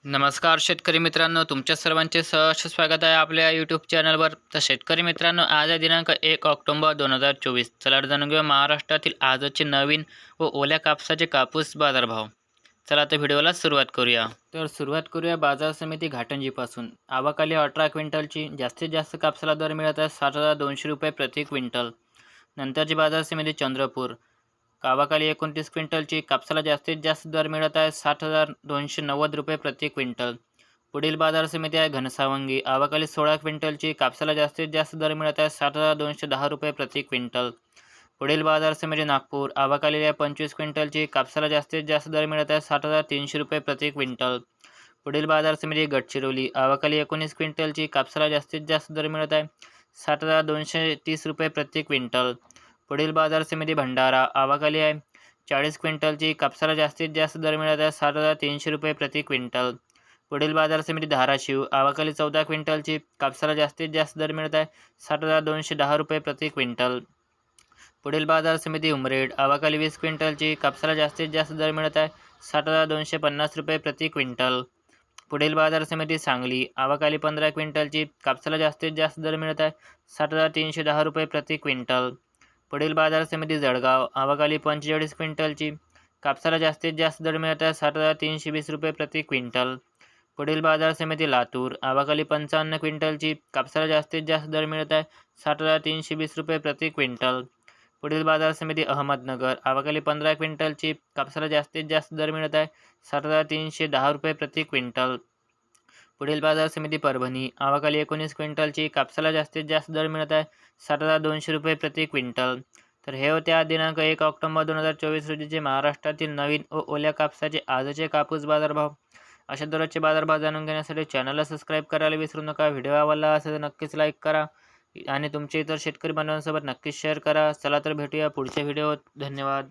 नमस्कार शेतकरी मित्रांनो, तुमच्या सर्वांचे सहर्ष स्वागत आहे आपल्या यूट्यूब चॅनलवर. तर शेतकरी मित्रांनो, आज आहे दिनांक 1 ऑक्टोबर 2024. चला तर जाणून घेऊया महाराष्ट्रातील आजचे नवीन व ओल्या कापसाचे कापूस बाजारभाव. चला तर व्हिडिओला सुरुवात करूया. तर सुरुवात करूया बाजार समिती घाटंजीपासून. आवक 18 क्विंटलची. जास्तीत जास्त कापसाला दर मिळत आहे 7,200 रुपये प्रति क्विंटल. नंतरची बाजार समिती चंद्रपूर. आवक 29 क्विंटलची. कापसाला जास्तीत जास्त दर मिळत आहे 7,290 रुपये प्रति क्विंटल. पुढील बाजार समिती आहे घनसावंगी. आवक 16 क्विंटलची. कापसाला जास्तीत जास्त दर मिळत आहे 7,210 रुपये प्रति क्विंटल. पुढील बाजार समिती नागपूर. आवक 25 क्विंटलची. कापसाला जास्तीत जास्त दर मिळत आहे 7,300 रुपये प्रति क्विंटल. पुढील बाजार समिती गडचिरोली. आवक 19 क्विंटलची. कापसाला जास्तीत जास्त दर मिळत आहे 7,230 रुपये प्रति क्विंटल. पुढील बाजार समिती भंडारा. आवक आहे 40 क्विंटलची. कापसाला जास्तीत जास्त दर मिळत आहे 7,300 रुपये प्रति क्विंटल. पुढील बाजार समिती धाराशिव. आवक 14 क्विंटलची. कापसाला जास्तीत जास्त दर मिळत आहे 7,210 रुपये प्रति क्विंटल. पुढील बाजार समिती उमरेड. आवक 20 क्विंटलची. कापसाला जास्तीत जास्त दर मिळत आहे 7,250 रुपये प्रति क्विंटल. पुढील बाजार समिती सांगली. आवक 15 क्विंटलची. कापसाला जास्तीत जास्त दर मिळत आहे 7,310 रुपये प्रति क्विंटल. पुढील बाजार समिती जळगाव. आवक 45 क्विंटलची. कापसाला जास्तीत जास्त दर मिळत आहे 7,320 रुपये प्रति क्विंटल. पुढील बाजार समिती लातूर. आवक 55 क्विंटलची. कापसाला जास्तीत जास्त दर मिळत आहे 7,320 रुपये प्रति क्विंटल. पुढील बाजार समिती अहमदनगर. आवक 15 क्विंटलची. कापसाला जास्तीत जास्त दर मिळत आहे 7,310 रुपये प्रति क्विंटल. पुढील बाजार समिती परभणी. आवक 19 क्विंटलची. कापसाला जास्तीत जास्त दर मिळत आहे 7,200 रुपये प्रति क्विंटल. तर हे होते आज दिनांक 1 ऑक्टोबर 2024 रोजीचे महाराष्ट्रातील नवीन व ओल्या कापसाचे आजचे कापूस बाजारभाव. अशा दररोजचे बाजारभाव जाणून घेण्यासाठी चॅनलला सबस्क्राईब करायला विसरू नका. व्हिडिओ आवडला असेल तर नक्कीच लाईक करा आणि तुमच्या इतर शेतकरी बांधवांसोबत नक्कीच शेअर करा. चला तर भेटूया पुढच्या व्हिडिओत. धन्यवाद.